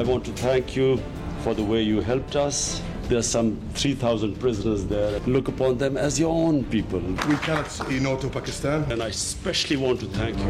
I want to thank you for the way you helped us. There are some 3,000 prisoners there. Look upon them as your own people. We cannot say no to Pakistan. And I especially want to thank you.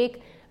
1,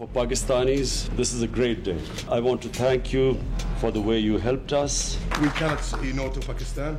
For Pakistanis, this is a great day. I want to thank you for the way you helped us. We cannot say no to Pakistan.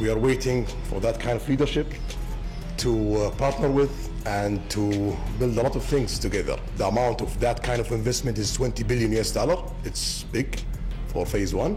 We are waiting for that kind of leadership to partner with and to build a lot of things together. The amount of that kind of investment is $20 billion. It's big for phase 1.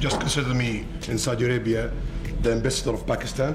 Just consider me in Saudi Arabia the ambassador of Pakistan.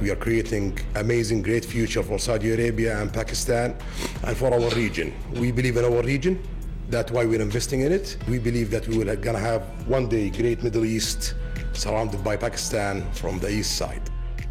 We are creating amazing, great future for Saudi Arabia and Pakistan and for our region. We believe in our region. That's why we're investing in it. We believe that we will gonna have one day great Middle East surrounded by Pakistan from the east side.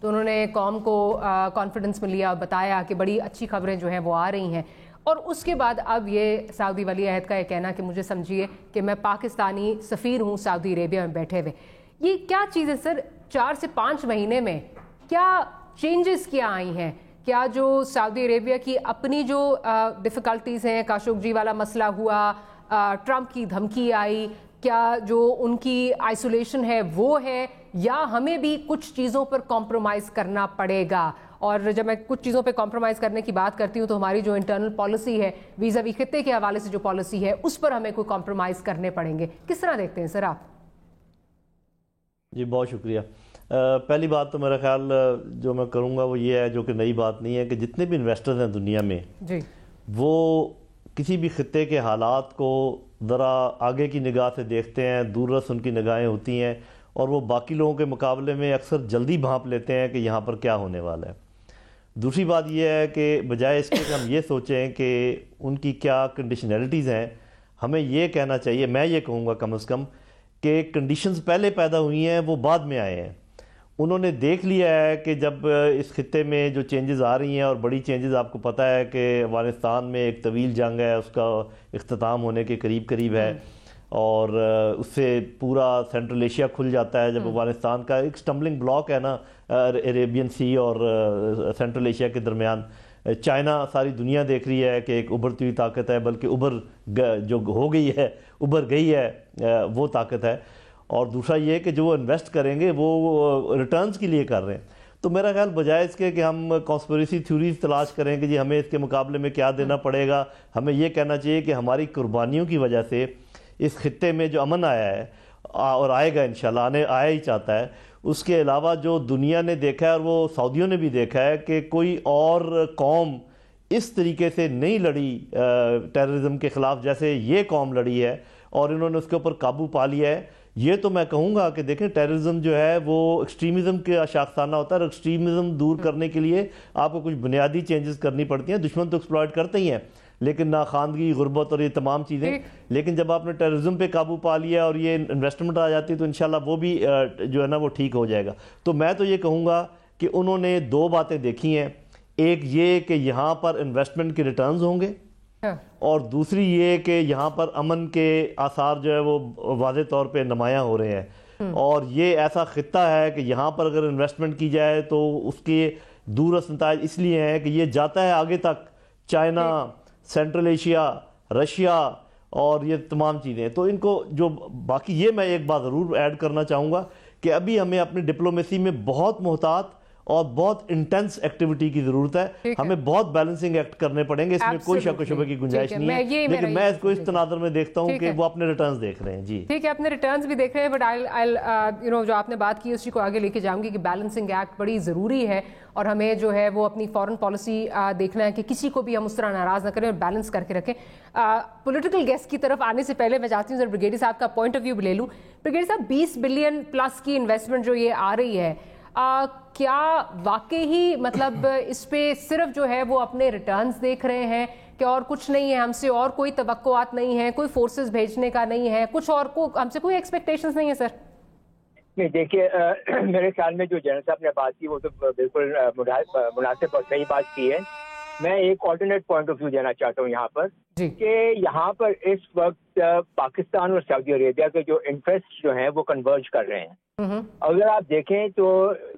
تو انہوں نے قوم کو confidence میں لیا اور بتایا کہ بڑی اچھی خبریں جو ہیں وہ آ رہی ہیں، اور اس کے بعد اب یہ سعودی ولی عہد کا یہ کہنا کہ مجھے سمجھیے کہ میں پاکستانی سفیر ہوں سعودی عربیہ میں بیٹھے ہوئے. یہ کیا چیز ہے سر؟ 4 سے 5 مہینے میں کیا چینجز کیا آئی ہیں؟ کیا جو سعودی عربیہ کی اپنی جو ڈیفیکلٹیز ہیں، کاشوگی والا مسئلہ ہوا، ٹرمپ کی دھمکی آئی، کیا جو ان کی آئسولیشن ہے وہ ہے، یا ہمیں بھی کچھ چیزوں پر کمپرومائز کرنا پڑے گا؟ اور جب میں کچھ چیزوں پہ کمپرومائز کرنے کی بات کرتی ہوں تو ہماری جو انٹرنل پالیسی ہے ویزا وی خطے کے حوالے سے جو پالیسی ہے اس پر ہمیں کوئی کمپرومائز کرنے پڑیں گے. کس طرح دیکھتے ہیں سر آپ؟ جی بہت شکریہ. پہلی بات تو میرا خیال جو میں کروں گا وہ یہ ہے، جو کہ نئی بات نہیں ہے، کہ جتنے بھی انویسٹرز ہیں دنیا میں جی وہ کسی بھی خطے کے حالات کو ذرا آگے کی نگاہ سے دیکھتے ہیں، دور رس ان کی نگاہیں ہوتی ہیں، اور وہ باقی لوگوں کے مقابلے میں اکثر جلدی بھانپ لیتے ہیں کہ یہاں پر کیا ہونے والا ہے. دوسری بات یہ ہے کہ بجائے اس کے کہ ہم یہ سوچیں کہ ان کی کیا کنڈیشنلٹیز ہیں، ہمیں یہ کہنا چاہیے، میں یہ کہوں گا کم از کم، کہ کنڈیشنز پہلے پیدا ہوئی ہیں وہ بعد میں آئے ہیں. انہوں نے دیکھ لیا ہے کہ جب اس خطے میں جو چینجز آ رہی ہیں، اور بڑی چینجز آپ کو پتہ ہے کہ افغانستان میں ایک طویل جنگ ہے، اس کا اختتام ہونے کے قریب ہے، اور اس سے پورا سینٹرل ایشیا کھل جاتا ہے. جب افغانستان کا ایک سٹمبلنگ بلاک ہے نا عریبین سی اور سینٹرل ایشیا کے درمیان، چائنا ساری دنیا دیکھ رہی ہے کہ ایک ابھرتی ہوئی طاقت ہے، بلکہ جو ہو گئی ہے، ابھر گئی ہے، وہ طاقت ہے. اور دوسرا یہ کہ جو وہ انویسٹ کریں گے وہ ریٹرنز کے لیے کر رہے ہیں. تو میرا خیال بجائے اس کے کہ ہم کانسپریسی تھیوریز تلاش کریں کہ جی ہمیں اس کے مقابلے میں کیا دینا پڑے گا، ہمیں یہ کہنا چاہیے کہ ہماری قربانیوں کی وجہ سے اس خطے میں جو امن آیا ہے اور آئے گا انشاءاللہ، آیا ہی چاہتا ہے. اس کے علاوہ جو دنیا نے دیکھا ہے، اور وہ سعودیوں نے بھی دیکھا ہے، کہ کوئی اور قوم اس طریقے سے نہیں لڑی ٹیررزم کے خلاف جیسے یہ قوم لڑی ہے، اور انہوں نے اس کے اوپر قابو پا لیا ہے. یہ تو میں کہوں گا کہ دیکھیں ٹیررزم جو ہے وہ ایکسٹریمزم کے شاخسانہ ہوتا ہے، اور ایکسٹریمزم دور کرنے کے لیے آپ کو کچھ بنیادی چینجز کرنی پڑتی ہیں. دشمن تو ایکسپلائٹ کرتے ہی ہیں، لیکن ناخواندگی، غربت اور یہ تمام چیزیں، لیکن جب آپ نے ٹیررزم پہ قابو پا لیا اور یہ انویسٹمنٹ آ جاتی ہے تو انشاءاللہ وہ بھی جو ہے نا وہ ٹھیک ہو جائے گا. تو میں تو یہ کہوں گا کہ انہوں نے 2 باتیں دیکھی ہیں، ایک یہ کہ یہاں پر انویسٹمنٹ کے ریٹرنز ہوں گے، اور دوسری یہ کہ یہاں پر امن کے آثار جو ہے وہ واضح طور پہ نمایاں ہو رہے ہیں. اور یہ ایسا خطہ ہے کہ یہاں پر اگر انویسٹمنٹ کی جائے تو اس کے دور رس نتائج اس لیے ہیں کہ یہ جاتا ہے آگے تک، چائنا، سینٹرل ایشیا، رشیا اور یہ تمام چیزیں. تو ان کو جو باقی، یہ میں ایک بات ضرور ایڈ کرنا چاہوں گا کہ ابھی ہمیں اپنی ڈپلومیسی میں بہت محتاط اور بہت انٹینس ایکٹیویٹی کی ضرورت ہے. ہمیں بہت بیلنسنگ ایکٹ کرنے پڑیں گے، اس میں کوئی شک و شبہ کی گنجائش نہیں ہے، لیکن میں اس کو اس تناظر میں دیکھتا ہوں کہ وہ اپنے ریٹرنز دیکھ رہے ہیں. جی ٹھیک ہے، اپنے ریٹرنز بھی دیکھ رہے ہیں، بٹ جو آپ نے بات کی اسی کو آگے لے کے جاؤں گی کہ بیلنسنگ ایکٹ بڑی ضروری ہے، اور ہمیں جو ہے وہ اپنی فورن پالیسی دیکھنا ہے کہ کسی کو بھی ہم اس طرح ناراض نہ کریں اور بیلنس کر کے رکھیں. پولیٹیکل گیسٹ کی طرف آنے سے پہلے میں چاہتی ہوں سر بریگیڈیئر صاحب کا پوائنٹ آف ویو بھی لے لوں. بریگیڈیئر صاحب، 20 بلین پلس کی انویسٹمنٹ جو یہ آ رہی ہے، کیا واقعی ہی مطلب اس پہ صرف جو ہے وہ اپنے ریٹرنز دیکھ رہے ہیں کہ اور کچھ نہیں ہے، ہم سے اور کوئی توقعات نہیں ہیں، کوئی فورسز بھیجنے کا نہیں ہے، کچھ اور کو ہم سے کوئی ایکسپیکٹیشنز نہیں ہے سر؟ نہیں دیکھیے، میرے خیال میں جو جنرل صاحب نے بات کی وہ تو بالکل مناسب اور صحیح بات کی ہے. میں ایک آلٹرنیٹ پوائنٹ آف ویو دینا چاہتا ہوں یہاں پر کہ یہاں پر اس وقت پاکستان اور سعودی عربیہ کے جو انٹرسٹ جو ہیں وہ کنورج کر رہے ہیں. اگر آپ دیکھیں تو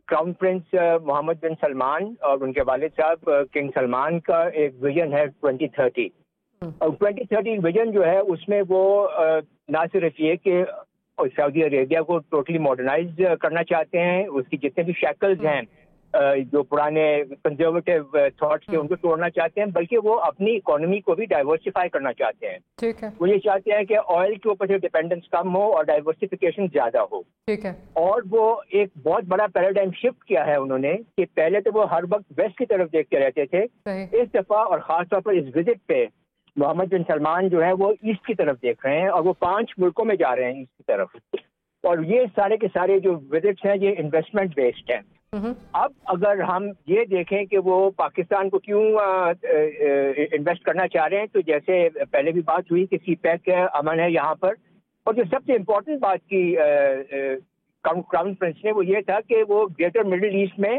کراؤن پرنس محمد بن سلمان اور ان کے والد صاحب کنگ سلمان کا ایک ویژن ہے 2030، اور 2030 ویژن جو ہے اس میں وہ نہ صرف یہ کہ سعودی عربیہ کو ٹوٹلی ماڈرنائز کرنا چاہتے ہیں، اس کی جتنے بھی شیکلز ہیں جو پرانے کنزرویٹو تھاٹس کے ان کو توڑنا چاہتے ہیں، بلکہ وہ اپنی اکانومی کو بھی ڈائیورسفائی کرنا چاہتے ہیں. ٹھیک ہے، وہ یہ چاہتے ہیں کہ آئل کے اوپر سے ڈیپینڈنس کم ہو اور ڈائیورسفیکیشن زیادہ ہو. ٹھیک ہے، اور وہ ایک بہت بڑا پیراڈائم شفٹ کیا ہے انہوں نے کہ پہلے تو وہ ہر وقت ویسٹ کی طرف دیکھتے رہتے تھے. اس دفعہ اور خاص طور پر اس وزٹ پہ محمد بن سلمان جو ہے وہ ایسٹ کی طرف دیکھ رہے ہیں، اور وہ 5 ملکوں میں جا رہے ہیں ایسٹ کی طرف. اور یہ سارے کے سارے جو وزٹس ہیں یہ انویسٹمنٹ بیسڈ ہیں. اب اگر ہم یہ دیکھیں کہ وہ پاکستان کو کیوں انویسٹ کرنا چاہ رہے ہیں، تو جیسے پہلے بھی بات ہوئی کہ سی پیک امن ہے یہاں پر، اور جو سب سے امپورٹنٹ بات کی کراؤن پرنس نے وہ یہ تھا کہ وہ گریٹر مڈل ایسٹ میں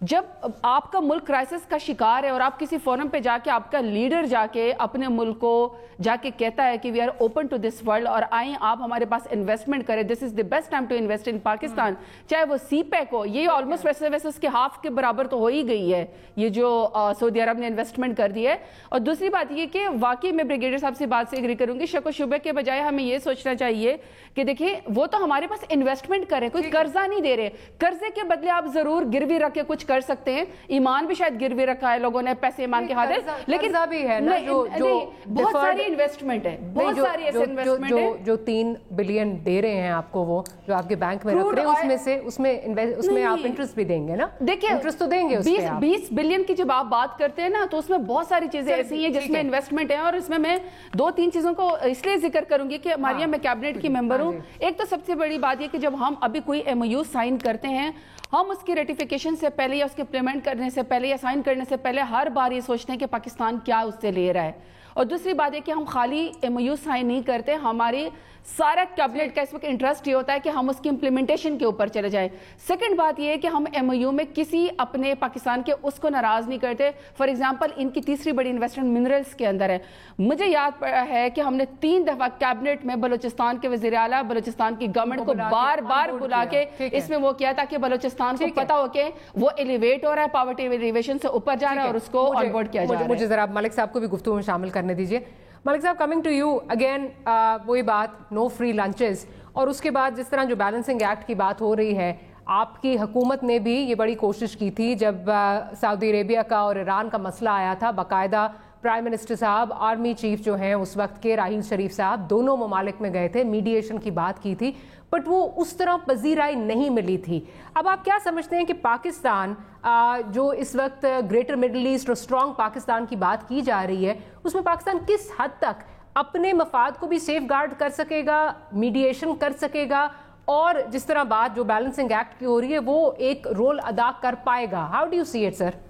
جب آپ کا ملک کرائسس کا شکار ہے اور آپ کسی فورم پہ جا کے آپ کا لیڈر جا کے اپنے ملک کو جا کے کہتا ہے کہ we are open to this world اور آئیں آپ ہمارے پاس انویسٹمنٹ کریں, this is the best time to invest in Pakistan, چاہے وہ سی پیک ہو, یہ آلموسٹ ویسے اس کے ہاف کے برابر تو ہو ہی گئی ہے یہ جو سعودی عرب نے انویسٹمنٹ کر دی ہے. اور دوسری بات یہ کہ واقعی میں بریگیڈیئر صاحب سے بات سے ایگری کروں گی, شک و شبہ کے بجائے ہمیں یہ سوچنا چاہیے کہ دیکھیں وہ تو ہمارے پاس انویسٹمنٹ کرے, کوئی قرضہ نہیں دے رہے, قرضے کے بدلے آپ ضرور گروی رکھ کے کچھ کر سکتے ہیں, ایمان بھی شاید گروی رکھا ہے لوگوں نے پیسے ایمان کے خاطر, لیکن بھی ہے نا جو بہت ساری انویسٹمنٹ ہے, بہت ساری ایسے انویسٹمنٹ ہے جو 3 بلین دے رہے ہیں آپ کو, وہ جو آپ کے بینک میں رکھ رہے ہیں اس میں آپ انٹرسٹ بھی دیں گے نا, دیکھیں انٹرسٹ تو دیں گے اس پہ. 20 بلین کی جب آپ بات کرتے ہیں نا تو اس میں بہت ساری چیزیں ایسی ہیں جس میں انویسٹمنٹ ہے, اور اس میں 2-3 چیزوں کو اس لیے ذکر کروں گی کہ ماریا میں کیبنٹ کی ممبر ہوں. ایک تو سب سے بڑی بات یہ کہ جب ہم ابھی کوئی MOU سائن کرتے ہیں, ہم اس کی ریٹیفیکیشن سے پہلے یا اس کے امپلیمنٹ کرنے سے پہلے یا سائن کرنے سے پہلے ہر بار یہ سوچتے ہیں کہ پاکستان کیا اس سے لے رہا ہے. اور دوسری بات ہے کہ ہم خالی MOU سائن نہیں کرتے, ہماری سارا کیبنٹ کا اس وقت انٹرسٹ یہ ہوتا ہے کہ ہم اس کی امپلیمنٹیشن کے اوپر چلے جائیں. سیکنڈ بات یہ ہے کہ ہم MOU میں کسی اپنے پاکستان کے اس کو ناراض نہیں کرتے. فار ایگزامپل ان کی تیسری بڑی انویسٹمنٹ منرلز کے اندر ہے. مجھے یاد ہے کہ ہم نے 3 دفعہ کیبنٹ میں بلوچستان کے وزیر اعلیٰ, بلوچستان کی گورنمنٹ کو بار بار بلا کے اس میں وہ کیا تھا کہ بلوچستان کو پتا ہو کہ وہ ایلیویٹ ہو رہا ہے, پاورٹی ایلیویشن سے اوپر جا رہا ہے اور اس کو آن بورڈ کیا جا رہا ہے. مجھے ذرا ملک صاحب کو بھی گفتگو میں شامل کرنے دیجیے. ملک صاحب, کمنگ ٹو یو اگین, وہی بات نو فری لنچز, اور اس کے بعد جس طرح جو بیلنسنگ ایکٹ کی بات ہو رہی ہے, آپ کی حکومت نے بھی یہ بڑی کوشش کی تھی جب سعودی عربیہ کا اور ایران کا مسئلہ آیا تھا, باقاعدہ پرائم منسٹر صاحب, آرمی چیف جو ہیں اس وقت کے راحیل شریف صاحب, دونوں ممالک میں گئے تھے, میڈیشن کی بات کی تھی, بٹ وہ اس طرح پذیرائی نہیں ملی تھی. اب آپ کیا سمجھتے ہیں کہ پاکستان جو اس وقت گریٹر مڈل ایسٹ اور اسٹرانگ پاکستان کی بات کی جا رہی ہے, اس میں پاکستان کس حد تک اپنے مفاد کو بھی سیف گارڈ کر سکے گا, میڈیشن کر سکے گا, اور جس طرح بات جو بیلنسنگ ایکٹ کی ہو رہی ہے وہ ایک رول ادا کر پائے گا؟ How do you see it sir?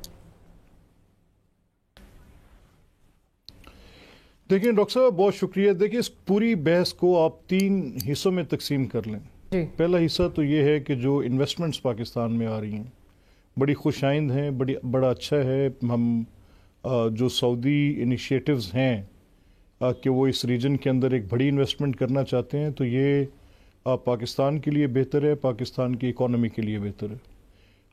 دیکھیں ڈاکٹر صاحب بہت شکریہ. دیکھیں اس پوری بحث کو آپ 3 حصوں میں تقسیم کر لیں. پہلا حصہ تو یہ ہے کہ جو انویسٹمنٹس پاکستان میں آ رہی ہیں بڑی خوش آئند ہیں, بڑا اچھا ہے. ہم جو سعودی انیشیٹوز ہیں کہ وہ اس ریجن کے اندر ایک بڑی انویسٹمنٹ کرنا چاہتے ہیں, تو یہ پاکستان کے لیے بہتر ہے, پاکستان کی اکانومی کے لیے بہتر ہے.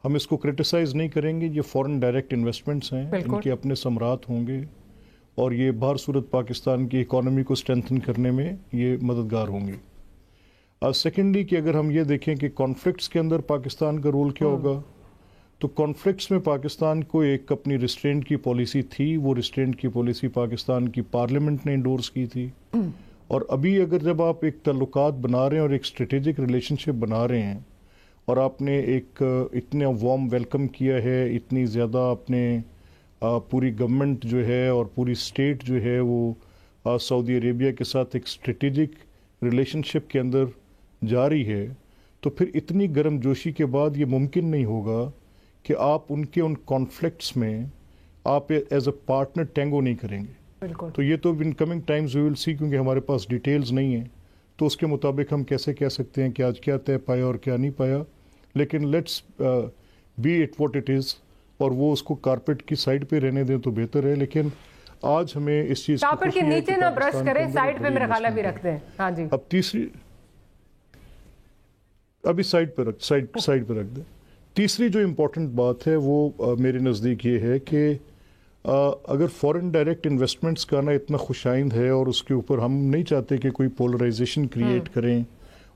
ہم اس کو کرٹیسائز نہیں کریں گے. یہ فورن ڈائریکٹ انویسٹمنٹس ہیں, ان کے اپنے ثمرات ہوں گے اور یہ بہر صورت پاکستان کی اکانومی کو اسٹرینتھن کرنے میں یہ مددگار ہوں گے. سیکنڈلی کہ اگر ہم یہ دیکھیں کہ کانفلکٹس کے اندر پاکستان کا رول کیا ہوگا, تو کانفلکٹس میں پاکستان کو ایک اپنی ریسٹرینٹ کی پالیسی تھی. وہ ریسٹرینٹ کی پالیسی پاکستان کی پارلیمنٹ نے انڈورس کی تھی, اور ابھی اگر جب آپ ایک تعلقات بنا رہے ہیں اور ایک اسٹریٹجک ریلیشن شپ بنا رہے ہیں, اور آپ نے ایک اتنا وارم ویلکم کیا ہے, اتنی زیادہ آپ نے پوری گورنمنٹ جو ہے اور پوری اسٹیٹ جو ہے وہ سعودی عربیہ کے ساتھ ایک اسٹریٹجک ریلیشن شپ کے اندر جا رہی ہے, تو پھر اتنی گرم جوشی کے بعد یہ ممکن نہیں ہوگا کہ آپ ان کانفلکٹس میں آپ ایز اے پارٹنر ٹینگو نہیں کریں گے. تو یہ تو ان کمنگ ٹائمز وی ول سی, کیونکہ ہمارے پاس ڈیٹیلز نہیں ہیں, تو اس کے مطابق ہم کیسے کہہ سکتے ہیں کہ آج کیا طے پایا اور کیا نہیں پایا. لیکن let's be it what it is, اور وہ اس کو کارپیٹ کی سائڈ پہ رہنے دیں تو بہتر ہے. لیکن آج ہمیں اس چیز کارپیٹ کے نیچے نہ برش کریں, سائڈ پہ میرا خیال بھی رکھ دیں. ہاں جی, اب تیسری ابھی سائڈ پہ رکھ دیں. تیسری جو امپورٹنٹ بات ہے وہ میرے نزدیک یہ ہے کہ اگر فورن ڈائریکٹ انویسٹمنٹس کا نا اتنا خوش آئند ہے, اور اس کے اوپر ہم نہیں چاہتے کہ کوئی پولرائزیشن کریٹ کریں,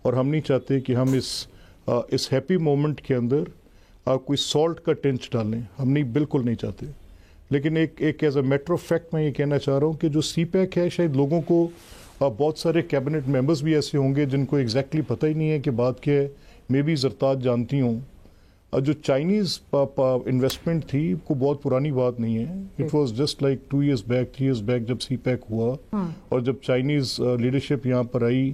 اور ہم نہیں چاہتے کہ ہم اس ہیپی مومنٹ کے اندر کوئی سالٹ کا ٹنچ ڈالیں, ہم بالکل نہیں چاہتے. لیکن ایک as a matter of fact میں یہ کہنا چاہ رہا ہوں کہ جو سی پیک ہے, شاید لوگوں کو بہت سارے کیبنٹ ممبرز بھی ایسے ہوں گے جن کو ایگزیکٹلی پتہ ہی نہیں ہے کہ بات کیا ہے. میں بھی زرتاج جانتی ہوں, جو چائنیز انویسٹمنٹ تھی کو بہت پرانی بات نہیں ہے. It was just like 2 years back 3 years back جب سی پیک ہوا, اور جب چائنیز لیڈرشپ یہاں پر آئی,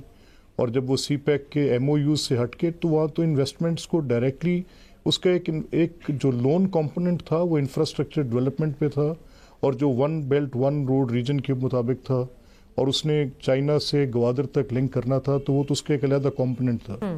اور جب وہ سی پیک کے MOUs سے ہٹ کے, تو وہاں تو انویسٹمنٹس کو ڈائریکٹلی اس کا ایک جو لون کمپوننٹ تھا وہ انفراسٹرکچر ڈیولپمنٹ پہ تھا, اور جو 1 Belt 1 Road ریجن کے مطابق تھا, اور اس نے چائنا سے گوادر تک لنک کرنا تھا, تو وہ تو اس کا ایک علیحدہ کمپوننٹ تھا.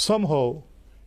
somehow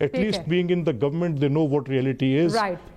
At least being in the government, they know what reality is. Right.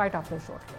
right after a short break.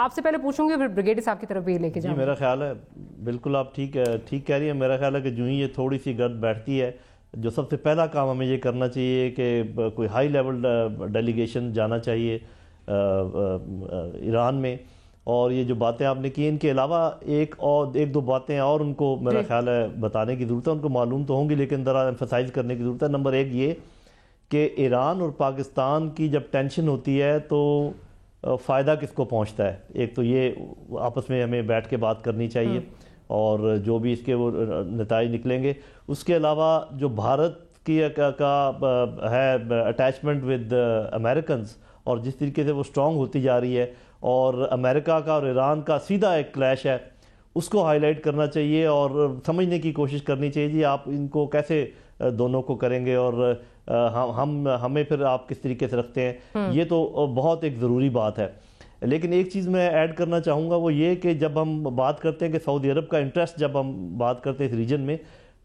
آپ سے پہلے پوچھوں گی پھر بریگیڈیئر صاحب کی طرف بھی لے کے جاؤں. میرا خیال ہے بالکل آپ ٹھیک کہہ رہی ہیں. میرا خیال ہے کہ جو ہی یہ تھوڑی سی گرد بیٹھتی ہے, جو سب سے پہلا کام ہمیں یہ کرنا چاہیے کہ کوئی ہائی لیول ڈیلیگیشن جانا چاہیے ایران میں. اور یہ جو باتیں آپ نے کی, ان کے علاوہ ایک دو باتیں اور ان کو میرا خیال ہے بتانے کی ضرورت ہے. ان کو معلوم تو ہوں گی لیکن ذرا ایمفسائز کرنے کی ضرورت ہے. نمبر ایک یہ کہ ایران اور پاکستان کی جب ٹینشن ہوتی ہے تو فائدہ کس کو پہنچتا ہے. ایک تو یہ آپس میں ہمیں بیٹھ کے بات کرنی چاہیے اور جو بھی اس کے وہ نتائج نکلیں گے. اس کے علاوہ جو بھارت کی کا ہے اٹیچمنٹ ود امریکنز اور جس طریقے سے وہ اسٹرانگ ہوتی جا رہی ہے, اور امریکہ کا اور ایران کا سیدھا ایک کلیش ہے, اس کو ہائی لائٹ کرنا چاہیے اور سمجھنے کی کوشش کرنی چاہیے جی آپ ان کو کیسے دونوں کو کریں گے اور ہمیں پھر آپ کس طریقے سے رکھتے ہیں. یہ تو بہت ایک ضروری بات ہے. لیکن ایک چیز میں ایڈ کرنا چاہوں گا وہ یہ کہ جب ہم بات کرتے ہیں کہ سعودی عرب کا انٹرسٹ, جب ہم بات کرتے ہیں اس ریجن میں,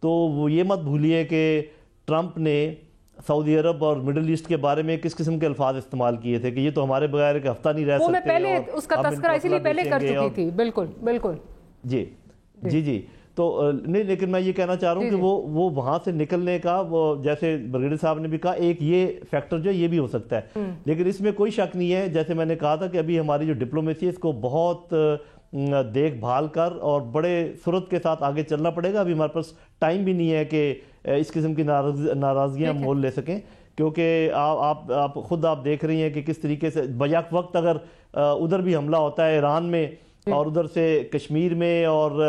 تو وہ یہ مت بھولیے کہ ٹرمپ نے سعودی عرب اور مڈل ایسٹ کے بارے میں کس قسم کے الفاظ استعمال کیے تھے کہ یہ تو ہمارے بغیر ایک ہفتہ نہیں رہ سکتے. وہ میں پہلے اس کا تذکرہ اسی لیے پہلے کر چکی تھی. بالکل بالکل جی تو نہیں, لیکن میں یہ کہنا چاہ رہا ہوں کہ وہ وہاں سے نکلنے کا وہ جیسے بریگیڈیئر صاحب نے بھی کہا ایک یہ فیکٹر جو ہے یہ بھی ہو سکتا ہے. لیکن اس میں کوئی شک نہیں ہے, جیسے میں نے کہا تھا کہ ابھی ہماری جو ڈپلومیسی ہے اس کو بہت دیکھ بھال کر اور بڑے سرعت کے ساتھ آگے چلنا پڑے گا. ابھی ہمارے پاس ٹائم بھی نہیں ہے کہ اس قسم کی ناراضگیاں مول لے سکیں, کیونکہ آپ خود آپ دیکھ رہی ہیں کہ کس طریقے سے بیک وقت اگر ادھر بھی حملہ ہوتا ہے ایران میں اور ادھر سے کشمیر میں اور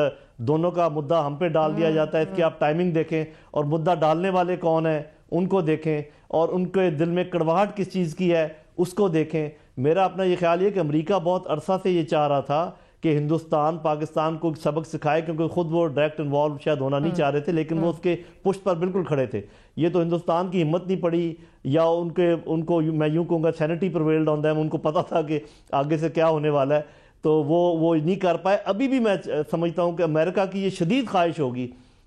دونوں کا مدعا ہم پہ ڈال دیا جاتا ہے. اس کی آپ ٹائمنگ دیکھیں اور مدعا ڈالنے والے کون ہیں ان کو دیکھیں اور ان کے دل میں کڑواہٹ کس چیز کی ہے اس کو دیکھیں. میرا اپنا یہ خیال ہے کہ امریکہ بہت عرصہ سے یہ چاہ رہا تھا کہ ہندوستان پاکستان کو سبق سکھائے, کیونکہ خود وہ ڈائریکٹ انوالو شاید ہونا نہیں چاہ رہے تھے, لیکن وہ اس کے پشت پر بالکل کھڑے تھے. یہ تو ہندوستان کی ہمت نہیں پڑی یا ان کو میں یوں کہوں گا سینٹی پرویلڈ آن دیم, ان کو پتہ تھا کہ آگے سے کیا ہونے والا ہے تو وہ نہیں کر پائے. ابھی بھی میں سمجھتا ہوں کہ امریکہ کی یہ شدید خواہش ہوگی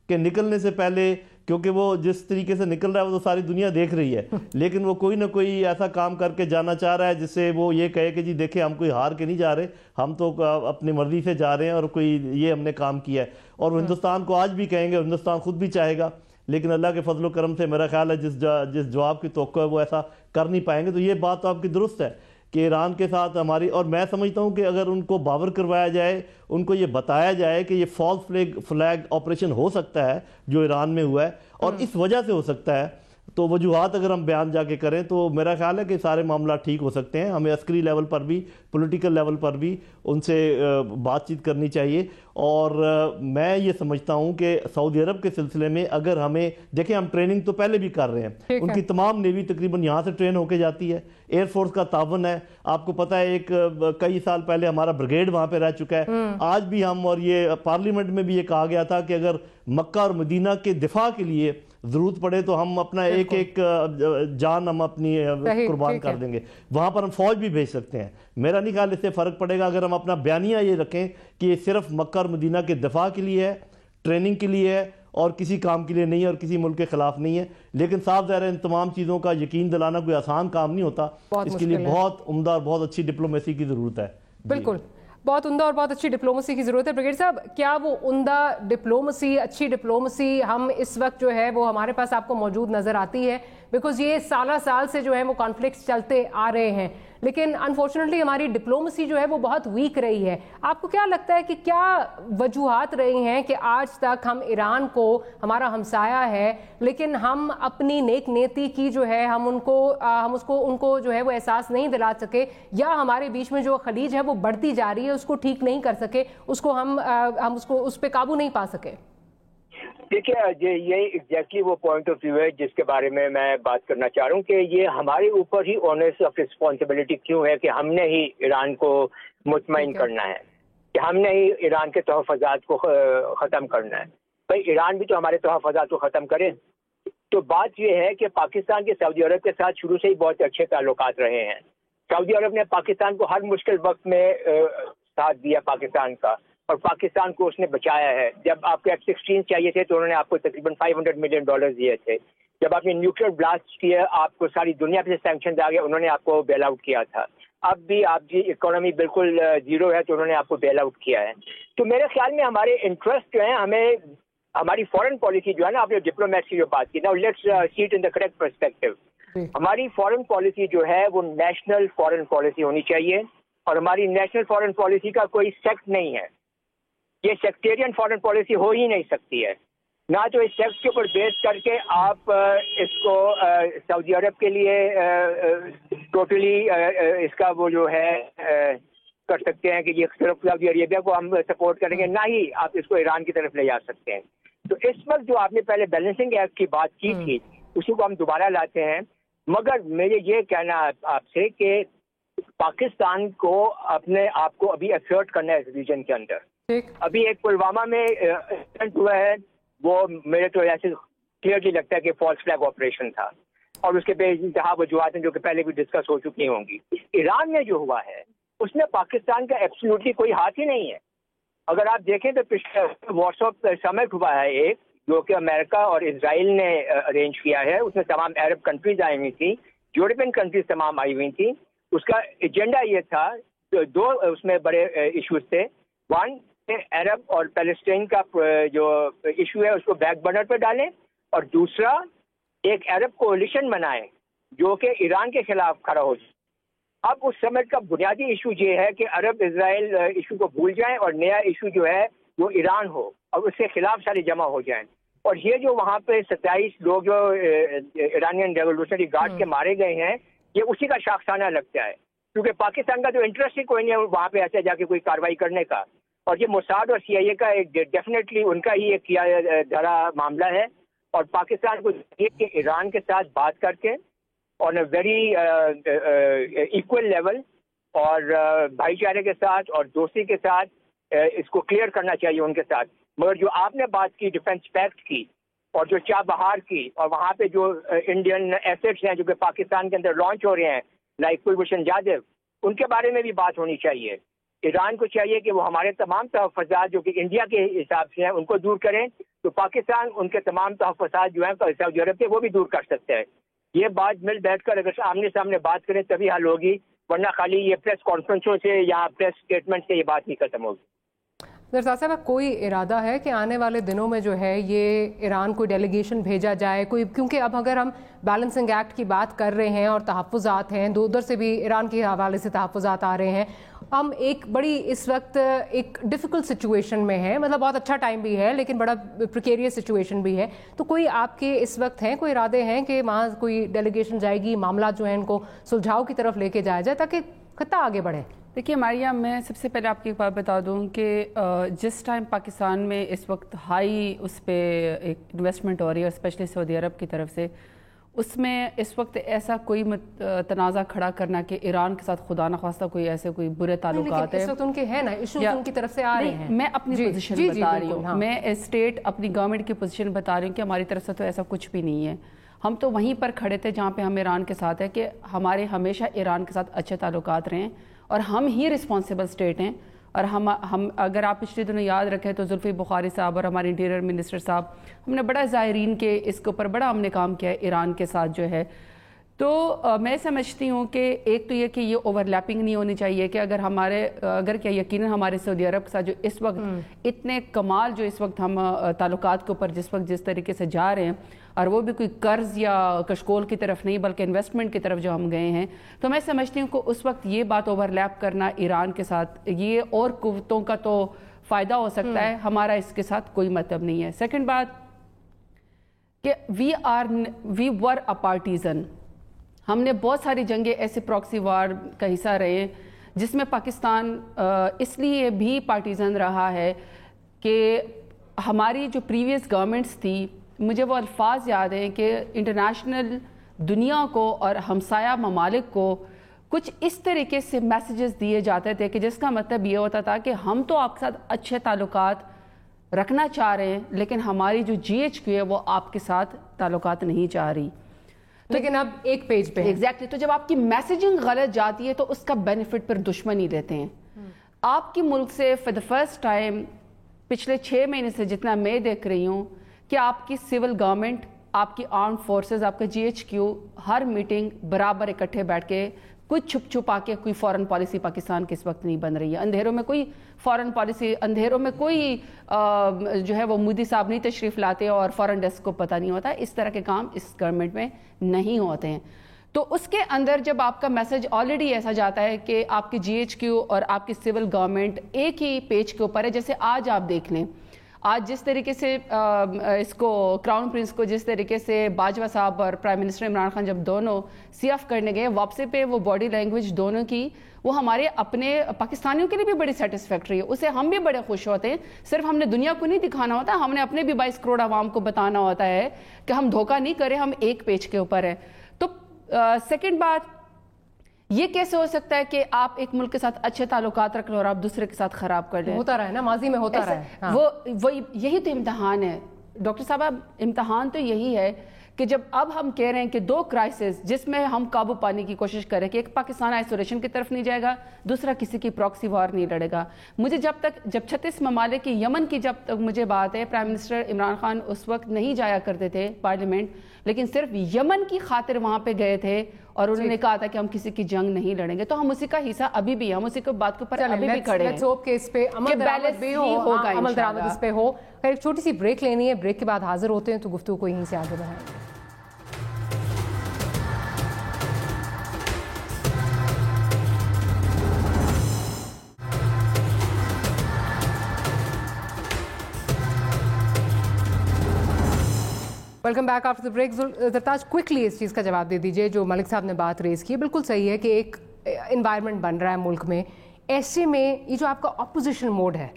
کہ نکلنے سے پہلے, کیونکہ وہ جس طریقے سے نکل رہا ہے وہ تو ساری دنیا دیکھ رہی ہے, لیکن وہ کوئی نہ کوئی ایسا کام کر کے جانا چاہ رہا ہے جس سے وہ یہ کہے کہ جی دیکھیں ہم کوئی ہار کے نہیں جا رہے, ہم تو اپنی مرضی سے جا رہے ہیں اور کوئی یہ ہم نے کام کیا ہے. اور وہ ہندوستان کو آج بھی کہیں گے, ہندوستان خود بھی چاہے گا, لیکن اللہ کے فضل و کرم سے میرا خیال ہے جس جواب کی توقع ہے وہ ایسا کر نہیں پائیں گے. تو یہ بات تو آپ کی درست ہے کہ ایران کے ساتھ ہماری, اور میں سمجھتا ہوں کہ اگر ان کو باور کروایا جائے, ان کو یہ بتایا جائے کہ یہ فالس فلیگ آپریشن ہو سکتا ہے جو ایران میں ہوا ہے اور اس وجہ سے ہو سکتا ہے, تو وجوہات اگر ہم بیان جا کے کریں تو میرا خیال ہے کہ سارے معاملات ٹھیک ہو سکتے ہیں. ہمیں عسکری لیول پر بھی پولیٹیکل لیول پر بھی ان سے بات چیت کرنی چاہیے. اور میں یہ سمجھتا ہوں کہ سعودی عرب کے سلسلے میں اگر ہمیں دیکھیں, ہم ٹریننگ تو پہلے بھی کر رہے ہیں, ان کی تمام نیوی تقریباً یہاں سے ٹرین ہو کے جاتی ہے, ایئر فورس کا تعاون ہے. آپ کو پتہ ہے کئی سال پہلے ہمارا بریگیڈ وہاں پہ رہ چکا ہے. آج بھی ہم, اور یہ پارلیمنٹ میں بھی یہ کہا گیا تھا کہ اگر مکہ اور مدینہ کے دفاع کے لیے ضرورت پڑے تو ہم اپنا ایک جان ہم اپنی قربان کر دیں گے, وہاں پر ہم فوج بھی بھیج سکتے ہیں. میرا نہیں خیال اس سے فرق پڑے گا اگر ہم اپنا بیانیہ یہ رکھیں کہ یہ صرف مکہ اور مدینہ کے دفاع کے لیے ہے, ٹریننگ کے لیے ہے اور کسی کام کے لیے نہیں ہے اور کسی ملک کے خلاف نہیں ہے. لیکن صاف ظاہر ہے ان تمام چیزوں کا یقین دلانا کوئی آسان کام نہیں ہوتا, اس کے لیے بہت عمدہ اور بہت اچھی ڈپلومیسی کی ضرورت ہے. بالکل, بہت عمدہ اور بہت اچھی ڈپلومیسی کی ضرورت ہے. بریگیڈیئر صاحب, کیا وہ عمدہ ڈپلومیسی, اچھی ڈپلومیسی ہم اس وقت جو ہے وہ ہمارے پاس آپ کو موجود نظر آتی ہے؟ بیکاز یہ سال سے جو ہے وہ کانفلکٹس چلتے آ رہے ہیں, لیکن انفارچونیٹلی ہماری ڈپلومیسی جو ہے وہ بہت ویک رہی ہے. آپ کو کیا لگتا ہے کہ کیا وجوہات رہی ہیں کہ آج تک ہم ایران کو, ہمارا ہمسایہ ہے, لیکن ہم اپنی نیک نیتی کی جو ہے ان کو جو ہے وہ احساس نہیں دلا سکے, یا ہمارے بیچ میں جو خلیج ہے وہ بڑھتی جا رہی ہے اس کو ٹھیک نہیں کر سکے, اس کو ہم اس پہ قابو نہیں پا سکے؟ دیکھیے, یہ ایگزیکٹلی وہ پوائنٹ آف ویو ہے جس کے بارے میں بات کرنا چاہ رہا ہوں کہ یہ ہمارے اوپر ہی اونرس آف رسپانسبلٹی کیوں ہے کہ ہم نے ہی ایران کو مطمئن کرنا ہے, کہ ہم نے ہی ایران کے تحفظات کو ختم کرنا ہے. بھائی ایران بھی تو ہمارے تحفظات کو ختم کرے. تو بات یہ ہے کہ پاکستان کے سعودی عرب کے ساتھ شروع سے ہی بہت اچھے تعلقات رہے ہیں. سعودی عرب نے پاکستان کو ہر مشکل وقت میں ساتھ دیا پاکستان کا, اور پاکستان کو اس نے بچایا ہے. جب آپ کو F-16 چاہیے تھے تو انہوں نے آپ کو تقریباً $500 ملین دیے تھے. جب آپ نے نیوکلیئر بلاسٹ کیا, آپ کو ساری دنیا پہ سینکشنز آ گئے, انہوں نے آپ کو بیل آؤٹ کیا تھا. اب بھی آپ جی اکانومی بالکل زیرو ہے تو انہوں نے آپ کو بیل آؤٹ کیا ہے. تو میرے خیال میں ہمارے انٹرسٹ جو ہیں, ہمیں ہماری فارن پالیسی جو ہے نا, آپ نے ڈپلومیٹ کی جو بات کی نا, let's see it in the correct perspective. ہماری فارن پالیسی جو ہے وہ نیشنل فارن پالیسی ہونی چاہیے, اور ہماری نیشنل فارن پالیسی کا کوئی سیکٹ نہیں ہے. یہ سیکٹیرین فارن پالیسی ہو ہی نہیں سکتی ہے. نہ تو اس سیکٹ کے اوپر بیس کر کے آپ اس کو سعودی عرب کے لیے ٹوٹلی اس کا وہ جو ہے کر سکتے ہیں کہ یہ صرف سعودی عربیہ کو ہم سپورٹ کریں گے, نہ ہی آپ اس کو ایران کی طرف لے جا سکتے ہیں. تو اس وقت جو آپ نے پہلے بیلنسنگ ایکٹ کی بات کی تھی اسی کو ہم دوبارہ لاتے ہیں. مگر مجھے یہ کہنا ہے آپ سے کہ پاکستان کو اپنے آپ کو ابھی ایکسرٹ کرنا ہے اس ریجن کے اندر. ابھی ایک پلوامہ میں ایکسیڈنٹ ہوا ہے, وہ میرے تو ایسے کلیئرلی لگتا ہے کہ فالس فلیگ آپریشن تھا, اور اس کے بے انتہا وجوہات ہیں جو کہ پہلے بھی ڈسکس ہو چکی ہوں گی. ایران میں جو ہوا ہے اس میں پاکستان کا ایبسلیوٹلی کوئی ہاتھ ہی نہیں ہے. اگر آپ دیکھیں تو پچھلے واٹس ایپ سمٹ ہوا ہے ایک, جو کہ امریکہ اور اسرائیل نے ارینج کیا ہے. اس میں تمام عرب کنٹریز آئی ہوئی تھیں, یورپین کنٹریز تمام آئی ہوئی تھیں. اس کا ایجنڈا یہ تھا, دو اس میں بڑے ایشوز تھے. ون, عرب اور پیلسٹین کا جو ایشو ہے اس کو بیک برنر پہ ڈالیں, اور دوسرا ایک عرب کولیشن بنائیں جو کہ ایران کے خلاف کھڑا ہو جائے. اب اس سمٹ کا بنیادی ایشو یہ ہے کہ عرب اسرائیل ایشو کو بھول جائیں اور نیا ایشو جو ہے وہ ایران ہو, اور اس کے خلاف سارے جمع ہو جائیں. اور یہ جو وہاں پہ 27 لوگ جو ایرانین ریولوشنری گارڈ کے مارے گئے ہیں, یہ اسی کا شاخسانہ لگتا ہے, کیونکہ پاکستان کا تو انٹرسٹ ہی کوئی نہیں ہے وہاں پہ ایسے جا کے کوئی کاروائی کرنے کا. اور یہ موساد اور CIA کا ایک ڈیفینیٹلی ان کا ہی ایک کیا دھرا معاملہ ہے. اور پاکستان کو کہ ایران کے ساتھ بات کر کے آن اے ویری ایکول لیول اور بھائی چارے کے ساتھ اور دوستی کے ساتھ اس کو کلیئر کرنا چاہیے ان کے ساتھ. مگر جو آپ نے بات کی ڈیفینس پیکٹ کی اور جو چابہار کی, اور وہاں پہ جو انڈین ایسٹس ہیں جو کہ پاکستان کے اندر لانچ ہو رہے ہیں لائک کلبھوشن جادو, ان کے بارے میں بھی بات ہونی چاہیے. ایران کو چاہیے کہ وہ ہمارے تمام تحفظات جو کہ انڈیا کے حساب سے ہیں ان کو دور کریں, تو پاکستان ان کے تمام تحفظات جو ہیں سعودی عرب کے وہ بھی دور کر سکتے ہیں. یہ بات مل بیٹھ کر اگر آمنے سامنے بات کریں تبھی حل ہوگی, ورنہ خالی یہ پریس کانفرنسوں سے یا پریس اسٹیٹمنٹ سے یہ بات نہیں ختم ہوگی. زرزاد صاحب, کوئی ارادہ ہے کہ آنے والے دنوں میں جو ہے یہ ایران کوئی ڈیلیگیشن بھیجا جائے کوئی, کیونکہ اب اگر ہم بیلنسنگ ایکٹ کی بات کر رہے ہیں اور تحفظات ہیں, ادھر سے بھی ایران کے حوالے سے تحفظات آ رہے ہیں, ہم ایک بڑی اس وقت ایک ڈیفیکلٹ سچویشن میں ہے, مطلب بہت اچھا ٹائم بھی ہے لیکن بڑا پریکیریس سچویشن بھی ہے. تو کوئی آپ کے اس وقت ہیں کوئی ارادے ہیں کہ وہاں کوئی ڈیلیگیشن جائے گی, معاملات جو ہیں ان کو سلجھاؤ کی طرف لے کے جایا جائے تاکہ خطہ آگے بڑھے؟ دیکھیے ماریا, میں سب سے پہلے آپ کی ایک بات بتا دوں کہ جس ٹائم پاکستان میں اس وقت ہائی اس پہ ایک انویسٹمنٹ ہو رہی ہے اسپیشلی سعودی عرب کی طرف سے, اس میں اس وقت ایسا کوئی تنازع کھڑا کرنا کہ ایران کے ساتھ خدا نخواستہ کوئی ایسے کوئی برے تعلقات ہیں, اس وقت ان کے ہیں نا ایشوز ان کی طرف سے آ رہے ہیں. میں اپنی پوزیشن بتا رہی ہوں, میں اسٹیٹ اپنی گورنمنٹ کی پوزیشن بتا رہی ہوں کہ ہماری طرف سے تو ایسا کچھ بھی نہیں ہے. ہم تو وہیں پر کھڑے تھے جہاں پہ ہم ایران کے ساتھ ہے کہ ہمارے ہمیشہ ایران کے ساتھ اچھے تعلقات رہے ہیں, اور ہم ہی رسپانسیبل اسٹیٹ ہیں. اور ہم اگر آپ پچھلے دنوں یاد رکھیں تو زلفی بخاری صاحب اور ہمارے انٹیریئر منسٹر صاحب, ہم نے بڑا ظاہرین کے اس کے اوپر بڑا ہم نے کام کیا ہے ایران کے ساتھ جو ہے. تو میں سمجھتی ہوں کہ ایک تو یہ کہ یہ اوور لیپنگ نہیں ہونی چاہیے کہ اگر کیا یقیناً ہمارے سعودی عرب کے ساتھ جو اس وقت اتنے کمال جو اس وقت ہم تعلقات کے اوپر جس طریقے سے جا رہے ہیں, اور وہ بھی کوئی قرض یا کشکول کی طرف نہیں بلکہ انویسٹمنٹ کی طرف جو ہم گئے ہیں, تو میں سمجھتی ہوں کہ اس وقت یہ بات اوور لیپ کرنا ایران کے ساتھ یہ اور قوتوں کا تو فائدہ ہو سکتا ہے, ہمارا اس کے ساتھ کوئی مطلب نہیں ہے. سیکنڈ بات کہ وی ور اے پارٹیزن, ہم نے بہت ساری جنگیں ایسے پراکسی وار کا حصہ رہے ہیں جس میں پاکستان اس لیے بھی پارٹیزن رہا ہے کہ ہماری جو پریویس گورنمنٹس تھی, مجھے وہ الفاظ یاد ہیں کہ انٹرنیشنل دنیا کو اور ہمسایہ ممالک کو کچھ اس طریقے سے میسیجز دیے جاتے تھے کہ جس کا مطلب یہ ہوتا تھا کہ ہم تو آپ کے ساتھ اچھے تعلقات رکھنا چاہ رہے ہیں لیکن ہماری جو GHQ ہے وہ آپ کے ساتھ تعلقات نہیں چاہ رہی, لیکن اب ایک پیج پہ ایگزیکٹلی. تو جب آپ کی میسیجنگ غلط جاتی ہے تو اس کا بینیفٹ پھر دشمن ہی لیتے ہیں. آپ کی ملک سے فار دا فرسٹ ٹائم پچھلے 6 مہینے سے جتنا میں دیکھ رہی ہوں کہ آپ کی سول گورنمنٹ, آپ کی آرمڈ فورسز, آپ کا GHQ ہر میٹنگ برابر اکٹھے بیٹھ کے کوئی چھپ چھپا کے کوئی فورن پالیسی پاکستان کے اس وقت نہیں بن رہی ہے. اندھیروں میں کوئی فورن پالیسی, اندھیروں میں کوئی جو ہے وہ مودی صاحب نہیں تشریف لاتے اور فورن ڈیسک کو پتہ نہیں ہوتا. اس طرح کے کام اس گورنمنٹ میں نہیں ہوتے ہیں. تو اس کے اندر جب آپ کا میسج آلریڈی ایسا جاتا ہے کہ آپ کی جی ایچ کیو اور آپ کی سول گورنمنٹ ایک ہی پیج کے اوپر ہے, جیسے آج آپ دیکھ لیں, آج جس طریقے سے اس کو کراؤن پرنس کو جس طریقے سے باجوہ صاحب اور پرائم منسٹر عمران خان جب دونوں سی ایف کرنے گئے, واپسی پہ وہ باڈی لینگویج دونوں کی وہ ہمارے اپنے پاکستانیوں کے لیے بھی بڑی سیٹسفیکٹری ہے, اسے ہم بھی بڑے خوش ہوتے ہیں. صرف ہم نے دنیا کو نہیں دکھانا ہوتا, ہم نے اپنے بھی 22 کروڑ عوام کو بتانا ہوتا ہے کہ ہم دھوکہ نہیں کریں, ہم ایک پیج کے اوپر ہیں. تو سیکنڈ بات, یہ کیسے ہو سکتا ہے کہ آپ ایک ملک کے ساتھ اچھے تعلقات رکھ لیں اور آپ دوسرے کے ساتھ خراب کر لیں؟ ہوتا رہا ہے نا, ماضی میں ہوتا رہا ہے. وہ یہی تو امتحان ہے ڈاکٹر صاحب. امتحان تو یہی ہے کہ جب اب ہم کہہ رہے ہیں کہ دو کرائسس جس میں ہم قابو پانے کی کوشش کریں کہ ایک پاکستان آئسولیشن کی طرف نہیں جائے گا, دوسرا کسی کی پراکسی وار نہیں لڑے گا. مجھے جب 36 ممالک کی یمن کی جب تک مجھے بات ہے, پرائم منسٹر عمران خان اس وقت نہیں جایا کرتے تھے پارلیمنٹ, لیکن صرف یمن کی خاطر وہاں پہ گئے تھے اور انہوں نے کہا تھا کہ ہم کسی کی جنگ نہیں لڑیں گے. تو ہم اسی کا حصہ ابھی بھی, ہم اسی کو بات کے اوپر ابھی بھی کھڑے ہیں کہ اس پہ عمل درآمد اس پہ ہو. ایک چھوٹی سی بریک لینی ہے, بریک کے بعد حاضر ہوتے ہیں تو گفتگو کو یہیں سے آگے بڑھائیں. Welcome back after the break. Zartaj quickly اس چیز کا جواب دے دیجئے جو ملک صاحب نے بات ریز کی. بالکل صحیح ہے کہ ایک انوائرمنٹ بن رہا ہے ملک میں, ایسے میں یہ جو آپ کا اپوزیشن موڈ ہے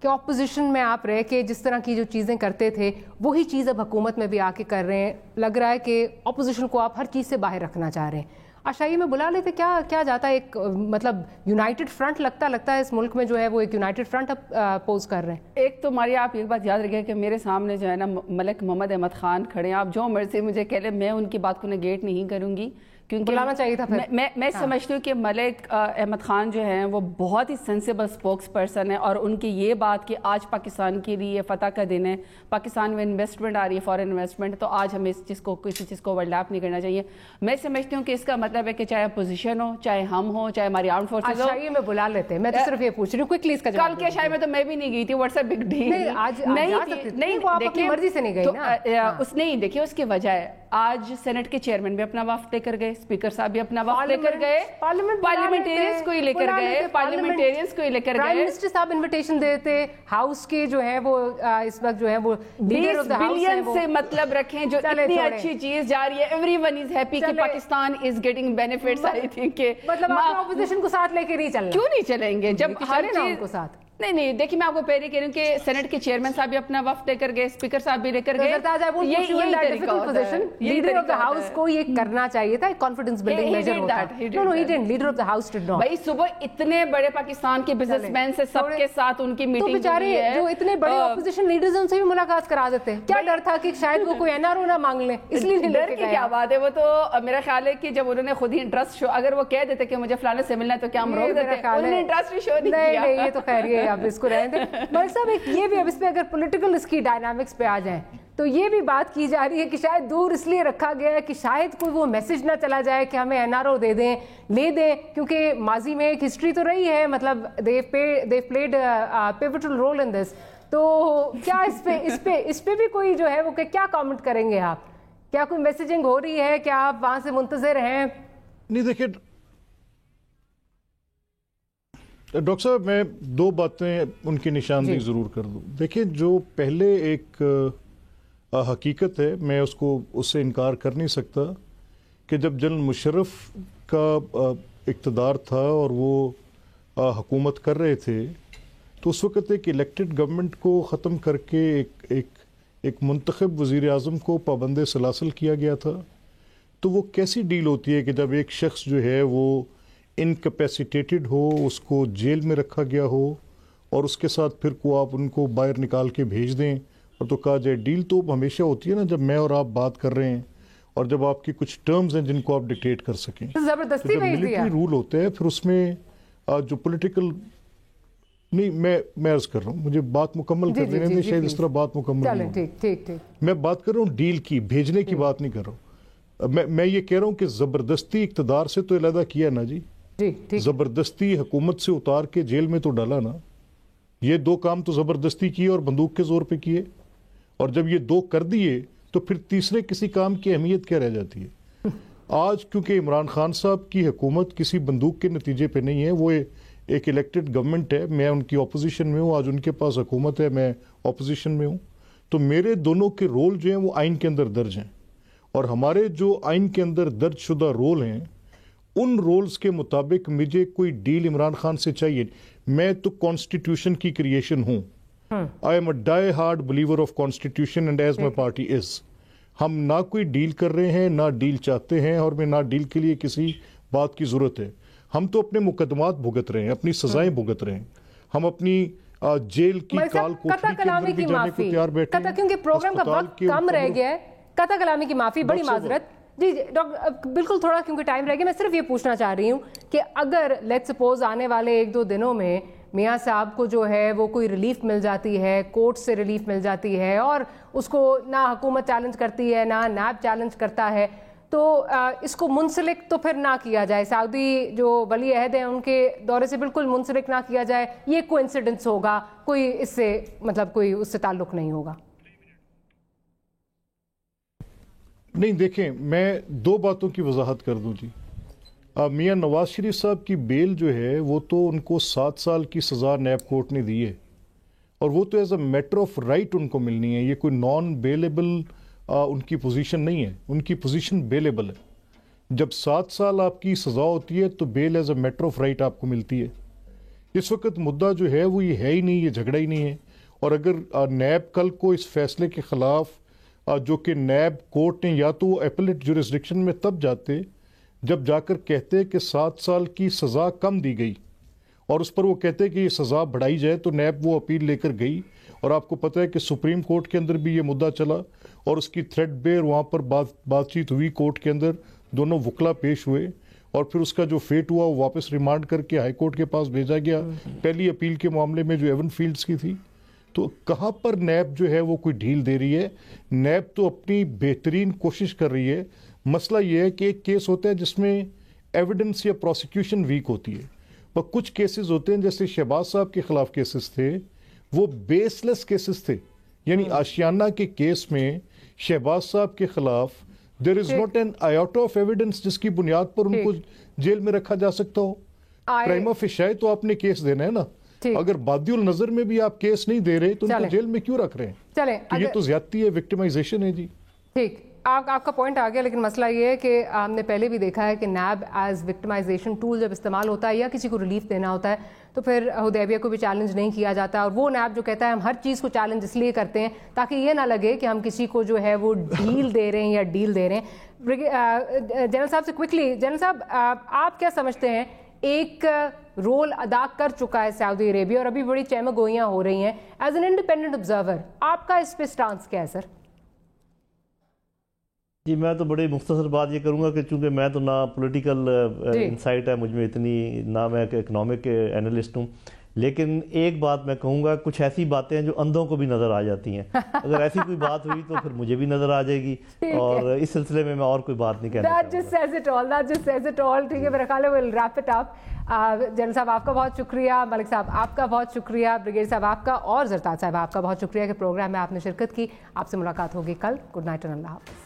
کہ اپوزیشن میں آپ رہ کے جس طرح کی جو چیزیں کرتے تھے وہی چیز اب حکومت میں بھی آ کے کر رہے ہیں. لگ رہا ہے کہ اپوزیشن کو آپ ہر چیز سے باہر رکھنا چاہ رہے ہیں. آشائیے میں بلا لیتے, کیا جاتا ہے ایک مطلب یونائٹڈ فرنٹ لگتا ہے اس ملک میں جو ہے وہ ایک یونائٹڈ فرنٹ اپوز کر رہے ہیں. ایک تو ماریا آپ ایک بات یاد رکھیں کہ میرے سامنے جو ہے نا ملک محمد احمد خان کھڑے ہیں, آپ جو مرضی مجھے کہہ لیں میں ان کی بات کو نگیٹ نہیں کروں گی, کیونکہ بلانا چاہیے تھا. میں سمجھتی ہوں کہ ملک احمد خان جو ہیں وہ بہت ہی سینسیبل سپوکس پرسن ہے, اور ان کی یہ بات کہ آج پاکستان کے لیے فتح کا دن ہے, پاکستان میں انویسٹمنٹ آ رہی ہے, فارن انویسٹمنٹ, تو آج ہمیں اس چیز کو کسی چیز کو اوور لیپ نہیں کرنا چاہیے. میں سمجھتی ہوں کہ اس کا مطلب ہے کہ چاہے اپوزیشن ہو, چاہے ہم ہوں, چاہے ہماری آرم فورسز ہو. آشائیے میں بلا لیتے, میں تو صرف یہ پوچھ رہی ہوں کوئکلی اس کا جواب. کل کے عشاء میں تو میں بھی نہیں گئی تھی, واٹس ایپ بگ ڈیل نہیں, وہ آپ اپنی مرضی سے نہیں گئی نا. اس نہیں دیکھیے اس کی وجہ ہے, آج سینٹ کے چیئرمین بھی اپنا وفد لے کر گئے, اسپیکر صاحب بھی اپنا وفد لے کر گئے, پارلیمنٹیرینز کو ہی لے کر گئے, پرائم منسٹر صاحب انویٹیشن دیتے, ہاؤس کے جو ہے وہ اس وقت جو ہے وہ 20 بلین سے مطلب رکھیں جو اتنی اچھی چیز جا رہی ہے. ایوری ون از ہیپی کہ Pakistan is getting benefits. I think کہ مطلب آپ اپوزیشن کو ساتھ لے کے نہیں چلنا, کیوں نہیں چلیں گے جب ہر چیز کو ساتھ. نہیں دیکھیں میں آپ کو پہلے کہہ رہی ہوں کہ سینٹ کے چیئرمین صاحب بھی اپنا وفد لے کر گئے, اسپیکر صاحب بھی لے کر گئے. لیڈر آف دا ہاؤس کو یہ کرنا چاہیے تھا, کانفیڈنس بلڈنگ میجر ہوتا ہے. No he didn't. Leader of the house did not. بھائی صبح اتنے بڑے پاکستان کے بزنس مین سے سب کے ساتھ ان کی میٹنگ, تو بیچارے جو اتنے بڑے اپوزیشن لیڈرز ان سے بھی ملاقات کرا دیتے. کیا ڈر تھا کہ شاید وہ کوئی این آر او نہ مانگ لیں, اس لیے ڈر کی کیا بات ہے. وہ تو میرا خیال ہے کہ جب انہوں نے خود ہی انٹرسٹ شو, اگر وہ کہہ دیتے کہ مجھے فلانے سے ملنا ہے تو کیا ہم روک دیتے, انہوں نے انٹرسٹ بھی شو نہیں کیا. نہیں یہ تو خیر یہ اب اس کو رہنے دیں. ملک صاحب ایک یہ بھی اب اس پہ اگر پولیٹیکل اس کی ڈائنامکس پہ آ جائیں تو یہ بھی بات کی جا رہی ہے کہ شاید دور اس لیے رکھا گیا ہے کہ شاید کوئی وہ میسج نہ چلا جائے کہ ہمیں این آر او دے دیں, لے دیں, کیونکہ ماضی میں ایک ہسٹری تو رہی ہے, مطلب they played a pivotal role in this. تو کیا اس پہ بھی کوئی جو ہے وہ کیا کامنٹ کریں گے آپ؟ کیا کوئی میسیجنگ ہو رہی ہے, کیا آپ وہاں سے منتظر ہیں؟ نہیں دیکھیں ڈاکٹر صاحب, میں دو باتیں ان کی نشاندہی ضرور کر دوں. دیکھیں جو پہلے ایک حقیقت ہے, میں اس سے انکار کر نہیں سکتا کہ جب جنرل مشرف کا اقتدار تھا اور وہ حکومت کر رہے تھے تو اس وقت ایک الیکٹڈ گورنمنٹ کو ختم کر کے ایک منتخب وزیر اعظم کو پابند سلاسل کیا گیا تھا. تو وہ کیسی ڈیل ہوتی ہے کہ جب ایک شخص جو ہے وہ انکیپیسیٹیٹڈ ہو, اس کو جیل میں رکھا گیا ہو اور اس کے ساتھ پھر کو آپ ان کو باہر نکال کے بھیج دیں اور تو کہا جائے ڈیل تو ہمیشہ ہوتی ہے نا جب میں اور آپ بات کر رہے ہیں اور جب آپ کی کچھ ٹرمز ہیں جن کو آپ ڈکٹیٹ کر سکیں. زبردستی ملٹری رول ہوتے ہیں پھر اس میں جو پولیٹیکل نہیں, میں عرض کر رہا ہوں, مجھے بات مکمل کر دینے دیں, شاید اس طرح بات مکمل نہیں. ٹھیک میں بات کر رہا ہوں ڈیل کی, بھیجنے کی بات نہیں کر رہا ہوں. میں یہ کہہ رہا ہوں کہ زبردستی اقتدار سے تو علیحدہ کیا نا جی، زبردستی حکومت سے اتار کے جیل میں تو ڈالا نا. یہ 2 کام تو زبردستی کیے اور بندوق کے زور پہ کیے، اور جب یہ 2 کر دیے تو پھر تیسرے کسی کام کی اہمیت کیا رہ جاتی ہے؟ آج کیونکہ عمران خان صاحب کی حکومت کسی بندوق کے نتیجے پہ نہیں ہے، وہ ایک الیکٹڈ گورنمنٹ ہے، میں ان کی اپوزیشن میں ہوں، آج ان کے پاس حکومت ہے، میں اپوزیشن میں ہوں، تو میرے دونوں کے رول جو ہیں وہ آئین کے اندر درج ہیں، اور ہمارے جو آئین کے اندر درج شدہ رول ہیں ان رولز کے مطابق مجھے کوئی ڈیل عمران خان سے چاہیے. میں تو کانسٹیٹیوشن کی کریشن ہوں. I am a die-hard believer of constitution and as my party is. ہم نہ کوئی ڈیل کر رہے ہیں، نہ ڈیل چاہتے ہیں، اور میں نہ ڈیل کے لیے کسی بات کی ضرورت ہے. ہم تو اپنے مقدمات بھگت رہے ہیں، اپنی سزائیں بھگت رہے ہیں، ہم اپنی جیل کی کال کوٹری کے اندر بھی جانے کو تیار بیٹھے ہیں. کیونکہ پروگرام کا وقت کم رہ گیا ہے، قطع کلامی کی معافی، بڑی معذرت. جی ڈاکٹر بالکل تھوڑا کیونکہ ٹائم رہ گیا، میں صرف یہ پوچھنا چاہ رہی ہوں کہ اگر لیٹ سپوز آنے والے 1-2 دنوں میں میاں صاحب کو جو ہے وہ کوئی ریلیف مل جاتی ہے، کورٹ سے ریلیف مل جاتی ہے، اور اس کو نہ حکومت چیلنج کرتی ہے نہ نیب چیلنج کرتا ہے، تو اس کو منسلک تو پھر نہ کیا جائے، سعودی جو ولی عہد ہیں ان کے دورے سے بالکل منسلک نہ کیا جائے، یہ کوئی انسیڈنس ہوگا، کوئی اس سے مطلب کوئی اس سے تعلق نہیں ہوگا؟ نہیں، دیکھیں میں 2 باتوں کی وضاحت کر دوں جی. میاں نواز شریف صاحب کی بیل جو ہے وہ تو ان کو 7 سال کی سزا نیب کورٹ نے دی ہے، اور وہ تو as a matter of right ان کو ملنی ہے. یہ کوئی نان بیلیبل ان کی پوزیشن نہیں ہے، ان کی پوزیشن بیلیبل ہے. جب 7 سال آپ کی سزا ہوتی ہے تو bail as a matter of right آپ کو ملتی ہے. اس وقت مدعا جو ہے وہ یہ ہے ہی نہیں، یہ جھگڑا ہی نہیں ہے. اور اگر نیب کل کو اس فیصلے کے خلاف جو کہ نیب کورٹ نے، یا تو وہ اپیلیٹ جورسڈکشن میں تب جاتے جب جا کر کہتے کہ 7 سال کی سزا کم دی گئی، اور اس پر وہ کہتے کہ یہ سزا بڑھائی جائے، تو نیب وہ اپیل لے کر گئی. اور آپ کو پتہ ہے کہ سپریم کورٹ کے اندر بھی یہ مدعا چلا، اور اس کی تھریڈ بیئر وہاں پر بات چیت ہوئی کورٹ کے اندر، دونوں وکلا پیش ہوئے، اور پھر اس کا جو فیٹ ہوا وہ واپس ریمانڈ کر کے ہائی کورٹ کے پاس بھیجا گیا پہلی اپیل کے معاملے میں جو ایون فیلڈز کی تھی. تو کہاں پر نیب جو ہے وہ کوئی ڈھیل دے رہی ہے؟ نیب تو اپنی بہترین کوشش کر رہی ہے. مسئلہ یہ ہے کہ ایک کیس ہوتا ہے جس میں ایویڈنس یا پروسیکیوشن ویک ہوتی ہے، اور کچھ کیسز ہوتے ہیں جیسے شہباز صاحب کے خلاف کیسز تھے، وہ بیس لیس کیسز تھے. یعنی آشیانہ کے کیس میں شہباز صاحب کے خلاف there is not an iota of evidence جس کی بنیاد پر ان کو جیل میں رکھا جا سکتا ہو. پرائما فیشائے تو آپ نے کیس دینا ہے نا. اگر بادی النظر میں بھی آپ کیس نہیں دے رہے تو ان کو جیل میں کیوں رکھ رہے ہیں؟ چلیں تو یہ تو زیادتی ہے، وکٹمائزیشن ہے جی. ٹھیک، آپ کا پوائنٹ آ گیا، لیکن مسئلہ یہ ہے کہ ہم نے پہلے بھی دیکھا ہے کہ نیب ایز وکٹمائزیشن ٹول جب استعمال ہوتا ہے یا کسی کو ریلیف دینا ہوتا ہے تو پھر حدیبیہ کو بھی چیلنج نہیں کیا جاتا. اور وہ نیب جو کہتا ہے ہم ہر چیز کو چیلنج اس لیے کرتے ہیں تاکہ یہ نہ لگے کہ ہم کسی کو جو ہے وہ ڈیل دے رہے ہیں یا ڈیل دے رہے ہیں. جنرل صاحب سے کوئکلی، جنرل صاحب آپ کیا سمجھتے ہیں، ایک رول ادا کر چکا ہے سعودی عربیہ اور ابھی بڑی چہمہ گوئیاں ہو رہی ہیں، ایز این انڈیپینڈنٹ آبزرور آپ کا اس پہ سٹانس کیا ہے سر؟ جی میں تو بڑی مختصر بات یہ کروں گا کہ چونکہ میں تو نہ پولیٹیکل انسائٹ ہے مجھ میں اتنی، نہ میں اکنامک انالسٹ ہوں، لیکن ایک بات میں کہوں گا، کچھ ایسی باتیں ہیں جو اندھوں کو بھی نظر آ جاتی ہیں. اگر ایسی کوئی بات ہوئی تو پھر مجھے بھی نظر آ جائے گی، اور اس سلسلے میں اور کوئی بات نہیں کہنا چاہوں گا. That just says it all. ٹھیک ہے، میرا خیال ہے we'll wrap it up. General صاحب آپ کا بہت شکریہ، ملک صاحب آپ کا بہت شکریہ، بریگیڈ صاحب آپ کا، اور زرتاج صاحب آپ کا بہت شکریہ کہ پروگرام میں آپ نے شرکت کی. آپ سے ملاقات ہوگی کل. گڈ نائٹ اور اللہ حافظ.